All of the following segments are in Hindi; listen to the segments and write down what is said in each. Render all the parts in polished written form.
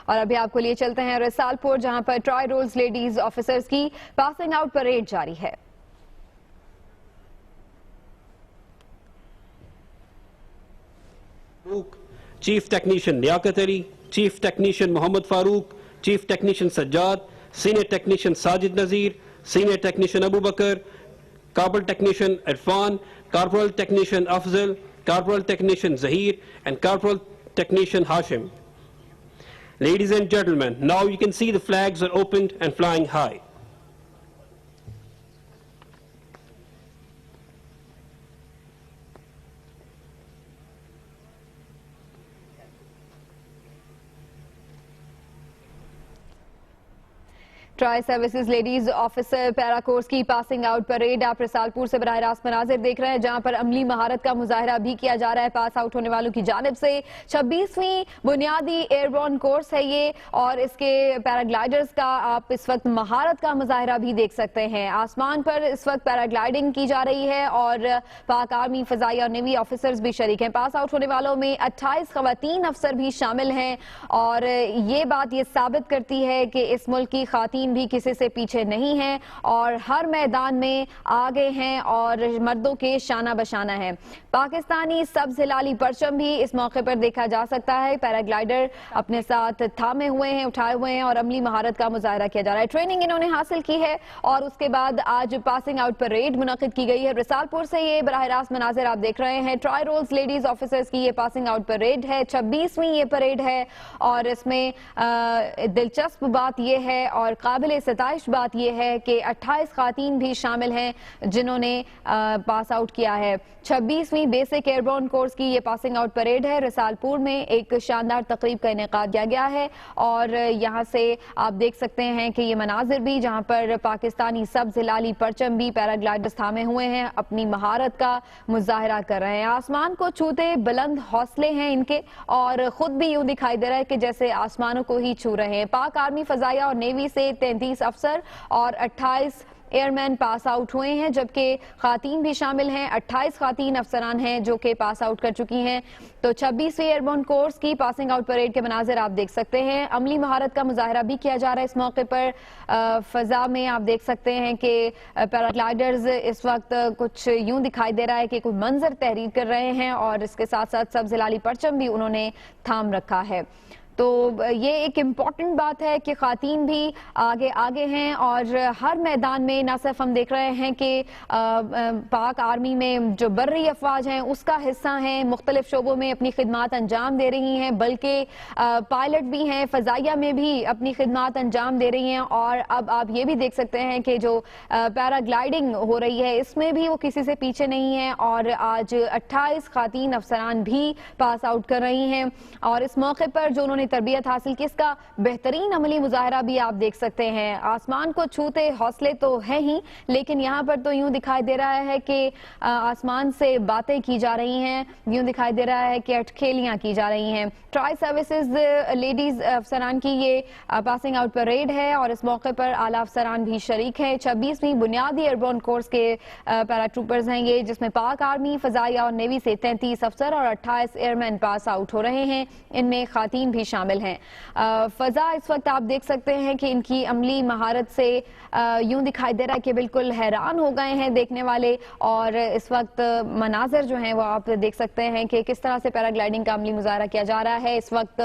और अभी आपको लिए चलते हैं रसालपुर, जहां पर ट्राई रोल्स लेडीज ऑफिसर्स की पासिंग आउट परेड जारी है। Chief technician Liaquat Ali, chief technician Mohammad Farooq, chief technician Sajjad, senior technician Sajid Nazir, senior technician Abu Bakar, corporal technician Irfan, corporal technician Afzal, corporal technician Zaheer and corporal technician Hashim. Ladies and gentlemen, now you can see the flags are opened and flying high. Tri services ladies officer para course की पासिंग आउट परेड आप रसालपुर से बराह रास्त मनाजिर देख रहे हैं, जहां पर अमली महारत का मुजाहरा भी किया जा रहा है पास आउट होने वालों की जानिब से। 26वीं बुनियादी एयरबोर्न कोर्स है ये, और इसके पैराग्लाइडर्स का आप इस वक्त महारत का मुजाहरा भी देख सकते हैं। आसमान पर इस वक्त पैराग्लाइडिंग की जा रही है और पाक आर्मी, फजाइया और नेवी ऑफिसर्स भी शरीक हैं। पास आउट होने वालों में 28 खवातीन अफसर भी शामिल हैं, और ये बात ये साबित करती है कि इस मुल्क की खातीन भी किसी से पीछे नहीं है और हर मैदान में आगे हैं और मर्दों के शाना बशाना है। पाकिस्तानी सब्ज हिलाली परचम भी इस मौके पर देखा जा सकता है। पैराग्लाइडर अपने साथ थामे हुए हैं, उठाए हुए हैं और अमली महारत का मुजाहरा किया जा रहा है। ट्रेनिंग इन्होंने हासिल की है और उसके बाद आज पासिंग आउट परेड मुनक्किद की गई है। रसालपुर से ये बराह रास्त मनाजिर आप देख रहे हैं। ट्राई रोल्स लेडीज ऑफिसर्स की ये पासिंग आउट परेड है, 26वीं ये परेड है, और इसमें दिलचस्प बात यह है और काबिल सताइश बात यह है कि 28 खातीन भी शामिल हैं जिन्होंने पास आउट किया है। 26वीं बेसिक एयरबोर्न कोर्स की ये पासिंग आउट परेड है। रसालपुर में एक शानदार तकरीब का इनेकाद किया गया है और यहाँ से आप देख सकते हैं कि ये मनाजिर भी, जहाँ पर पाकिस्तानी सब्ज हिलाली परचम भी पैराग्लाइडर्स थामे हुए हैं, अपनी महारत का मुजाहरा कर रहे हैं। आसमान को छूते बुलंद हौसले हैं इनके, और खुद भी यूं दिखाई दे रहा है कि जैसे आसमानों को ही छू रहे हैं। पाक आर्मी, फजाइया और नेवी से 33 अफसर और 28 एयरमैन पास आउट हुए हैं, जबकि खातीन भी शामिल हैं। 28 खातीन अफसरान हैं जो कि पास आउट कर चुकी हैं। तो 26वीं एयरबोर्न कोर्स की पासिंग आउट परेड के मनाजिर आप देख सकते हैं। अमली महारत का मुजाहरा भी किया जा रहा है इस मौके पर। फजा में आप देख सकते हैं कि पैराग्लाइडर्स इस वक्त कुछ यूं दिखाई दे रहा है कि कोई मंजर तहरीर कर रहे हैं, और इसके साथ साथ सब्ज हिलाली परचम भी उन्होंने थाम रखा है। तो ये एक इम्पॉर्टेंट बात है कि खातीन भी आगे आगे हैं, और हर मैदान में न सिर्फ हम देख रहे हैं कि पाक आर्मी में जो बर्री अफवाज हैं उसका हिस्सा हैं, मुख्तलिफ शोबों में अपनी खिदमात अंजाम दे रही हैं, बल्कि पायलट भी हैं, फजाइया में भी अपनी खिदमात अंजाम दे रही हैं। और अब आप ये भी देख सकते हैं कि जो पैराग्लाइडिंग हो रही है इसमें भी वो किसी से पीछे नहीं है, और आज 28 खातीन अफसरान भी पास आउट कर रही हैं। और इस मौके पर जो उन्होंने तरबियत हासिल की, इसका बेहतरीन अमली मुजाहरा भी आप देख सकते हैं। आसमान को छूते हौसले तो है ही, लेकिन यहाँ पर तो यूं दिखाई दे रहा है कि आसमान से बातें की जा रही हैं, यूं दिखाई दे रहा है कि अटखेलियां की जा रही हैं। ट्राई सर्विसेज लेडीज अफसरान की ये पासिंग आउट परेड है और इस मौके पर आला अफसरान भी शरीक हैं। 26वीं बुनियादी एयरबोर्न कोर्स के पैराट्रूपर्स हैं ये, जिसमें पाक आर्मी, फजाइया और नेवी से 33 अफसर और 28 एयरमैन पास आउट हो रहे हैं। इनमें खातीन भी शामिल हैं। फजा इस वक्त आप देख सकते हैं कि इनकी अमली महारत से यूं दिखाई दे रहा है कि बिल्कुल हैरान हो गए हैं देखने वाले, और इस वक्त मनाजिर जो हैं वो आप देख सकते हैं कि किस तरह से पैराग्लाइडिंग का अमली मुजाहरा किया जा रहा है। इस वक्त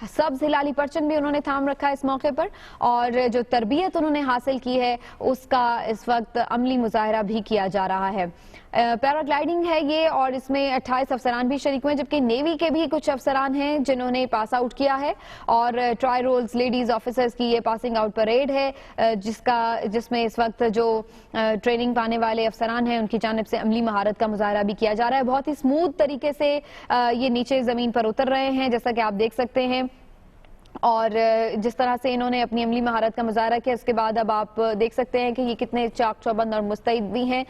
सब्ज हिलाली परचम भी उन्होंने थाम रखा है इस मौके पर, और जो तरबियत उन्होंने हासिल की है उसका इस वक्त अमली मुजाहरा भी किया जा रहा है। पैराग्लाइडिंग है ये, और इसमें 28 अफसरान भी शरीक हुए, जबकि नेवी के भी कुछ अफसरान हैं जिन्होंने पास आउट किया है। और ट्राई रोल्स लेडीज ऑफिसर्स की ये पासिंग आउट परेड है जिसमें इस वक्त जो ट्रेनिंग पाने वाले अफसरान हैं उनकी जानिब से अमली महारत का मुजाहरा भी किया जा रहा है। बहुत ही स्मूथ तरीके से ये नीचे जमीन पर उतर रहे हैं, जैसा कि आप देख सकते हैं। और जिस तरह से इन्होंने अपनी अमली महारत का मुजाहरा किया, उसके बाद अब आप देख सकते हैं कि ये कितने चाक चौबंद और मुस्तैद भी हैं।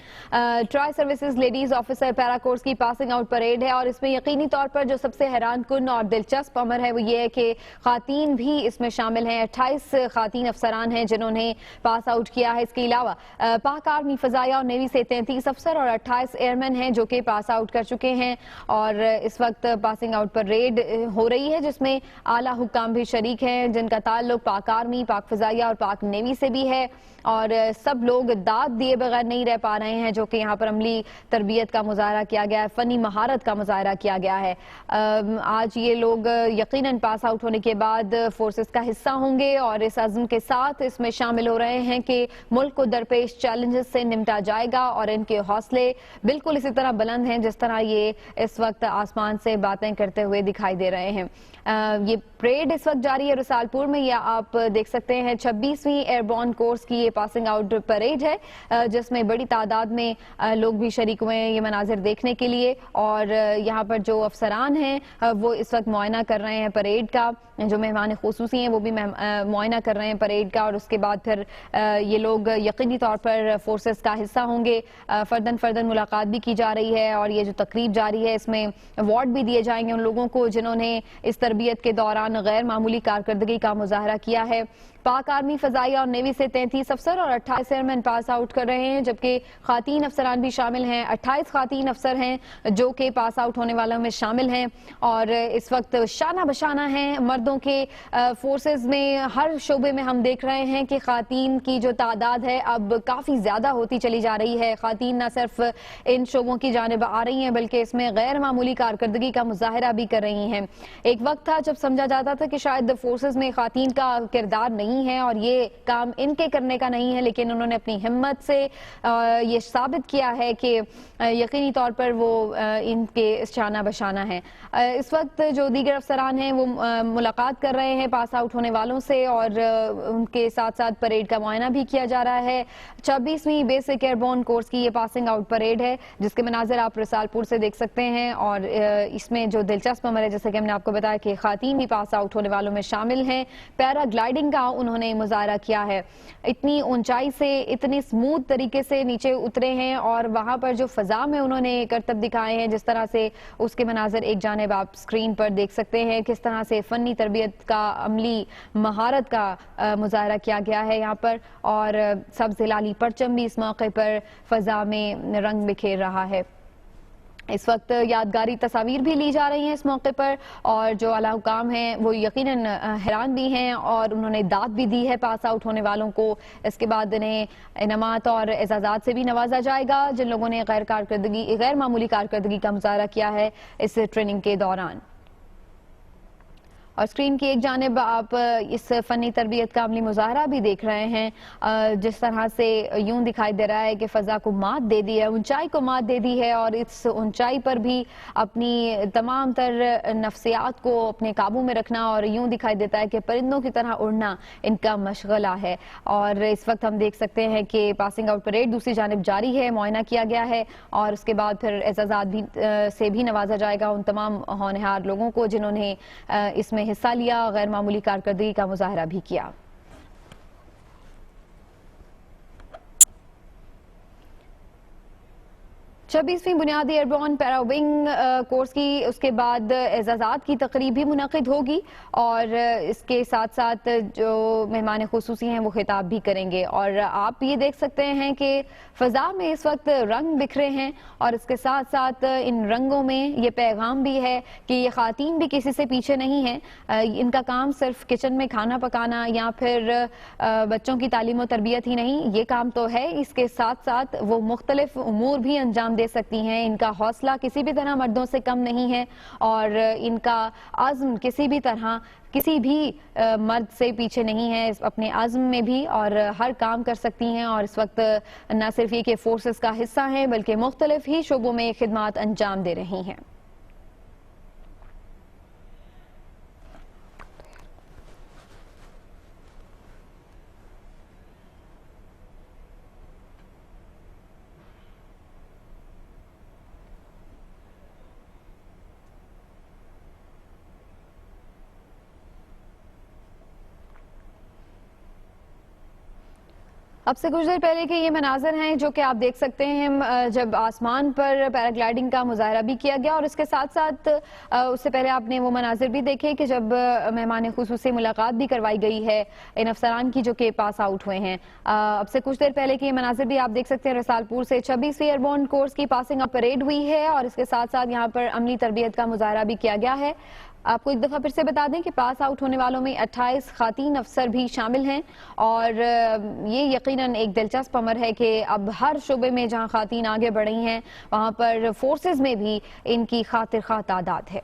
Tri services ladies officer para course की पासिंग आउट परेड है, और इसमें यकीनी तौर पर जो सबसे हैरान कुन और दिलचस्प अमर है वो ये है कि खातीन भी इसमें शामिल हैं। 28 खातीन अफसरान हैं जिन्होंने पास आउट किया है। इसके अलावा पाक आर्मी, फजाइया और नेवी से 33 अफसर और 28 एयरमैन हैं जो कि पास आउट कर चुके हैं, और इस वक्त पासिंग आउट परेड हो रही है जिसमें आला हुक्काम भी शरीक हैं जिनका ताल्लुक पाक आर्मी, पाक फिजाइया और पाक नेवी से भी है, और सब लोग दाद दिए बगैर नहीं रह पा रहे हैं, जो कि यहाँ पर अमली तरबियत का मुजाहरा किया गया है, फनी महारत का मुजाहरा किया गया है। आज ये लोग यकीनन पास आउट होने के बाद फोर्सेस का हिस्सा होंगे और इस अज़्म के साथ इसमें शामिल हो रहे हैं कि मुल्क को दरपेश चैलेंजेस से निपटा जाएगा, और इनके हौसले बिल्कुल इसी तरह बुलंद हैं जिस तरह ये इस वक्त आसमान से बातें करते हुए दिखाई दे रहे हैं। ये परेड इस वक्त जारी है रसालपुर में, या आप देख सकते हैं 26वीं एयरबॉर्न कोर्स की ये पासिंग आउट परेड है, जिसमें बड़ी तादाद में लोग भी शरीक हुए हैं ये मनाजिर देखने के लिए। और यहाँ पर जो अफसरान हैं वो इस वक्त मुआयना कर रहे हैं परेड का, जो मेहमान खुसूसी हैं वो भी मुआयना कर रहे हैं परेड का, और उसके बाद फिर ये लोग यकीनी तौर पर फोर्सेस का हिस्सा होंगे। फर्दन फर्दन मुलाकात भी की जा रही है, और ये जो तकरीब जारी है इसमें अवार्ड भी दिए जाएंगे उन लोगों को जिन्होंने इस तरबियत के दौरान गैर मामूली कारकर्दगी का मुजाहरा किया है। पाक आर्मी, फजाइया और नेवी से 33 अफसर और 28 एयरमैन पास आउट कर रहे हैं, जबकि खातीन अफसरान भी शामिल हैं। 28 खातीन अफसर हैं जो कि पास आउट होने वालों में शामिल हैं, और इस वक्त शाना बशाना हैं मर्दों के। फोर्सेस में हर शोबे में हम देख रहे हैं कि खातीन की जो तादाद है अब काफ़ी ज़्यादा होती चली जा रही है। खातीन न सिर्फ इन शोबों की जानिब आ रही हैं बल्कि इसमें गैर मामूली कारकर्दगी का मुजाहरा भी कर रही हैं। एक वक्त था जब समझा जाता था कि शायद फोर्सेस में खातीन का किरदार नहीं है और ये काम इनके करने का नहीं है, लेकिन उन्होंने अपनी हिम्मत से ये साबित किया है कि यकीनी तौर पर वो इनके शाना बशाना है। इस वक्त जो दीगर अफसरान हैं वो मुलाकात कर रहे हैं पास आउट होने वालों से, और उनके साथ साथ परेड का मुआयना भी किया जा रहा है। 26वीं बेसिक एयरबॉर्न कोर्स की ये पासिंग आउट परेड है, जिसके मनाजिर आप रसालपुर से देख सकते हैं। और इसमें जो दिलचस्प अमल है, जैसे कि हमने आपको बताया कि खातीन भी पास आउट होने वालों में शामिल हैं। पैराग्लाइडिंग का उन्होंने मुजाहरा किया है, इतनी ऊंचाई से इतनी स्मूथ तरीके से नीचे उतरे हैं, और वहां पर जो फजा में उन्होंने करतब दिखाए हैं जिस तरह से, उसके मनाजिर एक जानिब आप स्क्रीन पर देख सकते हैं किस तरह से फनी तरबियत का, अमली महारत का मुजाहरा किया गया है यहाँ पर। और सब्ज़ हिलाली परचम भी इस मौके पर फजा में रंग बिखेर रहा है। इस वक्त यादगारी तस्वीर भी ली जा रही हैं इस मौके पर, और जो आला हुकाम हैं वो यकीनन हैरान भी हैं, और उन्होंने दाद भी दी है पास आउट होने वालों को। इसके बाद इन्हें इनामात और एजाज़ात से भी नवाजा जाएगा जिन लोगों ने गैर मामूली कारकर्दगी का मुजाहरा किया है इस ट्रेनिंग के दौरान। और स्क्रीन की एक जानिब आप इस फनी तरबियत का अमली मुजाहरा भी देख रहे हैं, जिस तरह से यूं दिखाई दे रहा है कि फ़ज़ा को मात दे दी है, ऊंचाई को मात दे दी है, और इस ऊंचाई पर भी अपनी तमाम तर नफ्सियात को अपने काबू में रखना, और यूं दिखाई देता है कि परिंदों की तरह उड़ना इनका मशगला है। और इस वक्त हम देख सकते हैं कि पासिंग आउट परेड दूसरी जानिब जारी है, मुआयना किया गया है, और उसके बाद फिर एजाज़ात भी से भी नवाजा जाएगा उन तमाम होनहार लोगों को जिन्होंने इसमें हिस्सा लिया, गैर मामूली कारकर्दगी का मुजाहरा भी किया। 26वीं बुनियादी एयरबॉर्न पैराविंग कोर्स की उसके बाद एजाज़ात की तकरीब भी मुनक़िद होगी, और इसके साथ साथ जो मेहमान खुसूसी हैं वो खिताब भी करेंगे। और आप ये देख सकते हैं कि फ़ज़ा में इस वक्त रंग बिखरे हैं, और इसके साथ साथ इन रंगों में ये पैगाम भी है कि ये ख़ातीन भी किसी से पीछे नहीं हैं। इनका काम सिर्फ किचन में खाना पकाना या फिर बच्चों की तालीम और तरबियत ही नहीं, ये काम तो है, इसके साथ साथ वो मुख्तलिफ उमूर भी अंजाम दे सकती हैं। इनका हौसला किसी भी तरह मर्दों से कम नहीं है, और इनका आज़्म किसी भी तरह किसी भी मर्द से पीछे नहीं है अपने आज़्म में भी, और हर काम कर सकती हैं। और इस वक्त न सिर्फ ये कि फोर्सेस का हिस्सा हैं बल्कि मुख्तलिफ ही शोबों में खिदमात अंजाम दे रही हैं। अब से कुछ देर पहले के ये मनाजर हैं जो कि आप देख सकते हैं जब आसमान पर पैराग्लाइडिंग का मुजाहरा भी किया गया, और इसके साथ साथ उससे पहले आपने वो मनाजिर भी देखे कि जब मेहमान खुसूसी मुलाकात भी करवाई गई है इन अफसरान की जो कि पास आउट हुए हैं। अब से कुछ देर पहले के ये मनाजिर भी आप देख सकते हैं। रसालपुर से 26वीं एयरबॉर्न कोर्स की पासिंग आउट परेड हुई है, और इसके साथ साथ यहाँ पर अमली तरबियत का मुजाहरा भी किया गया है। आपको एक दफा फिर से बता दें कि पास आउट होने वालों में 28 खातीन अफसर भी शामिल हैं और ये यकीनन एक दिलचस्प अमर है कि अब हर शुबे में जहां खातीन आगे बढ़ी हैं वहां पर फोर्सेस में भी इनकी खातिर खा तादाद है।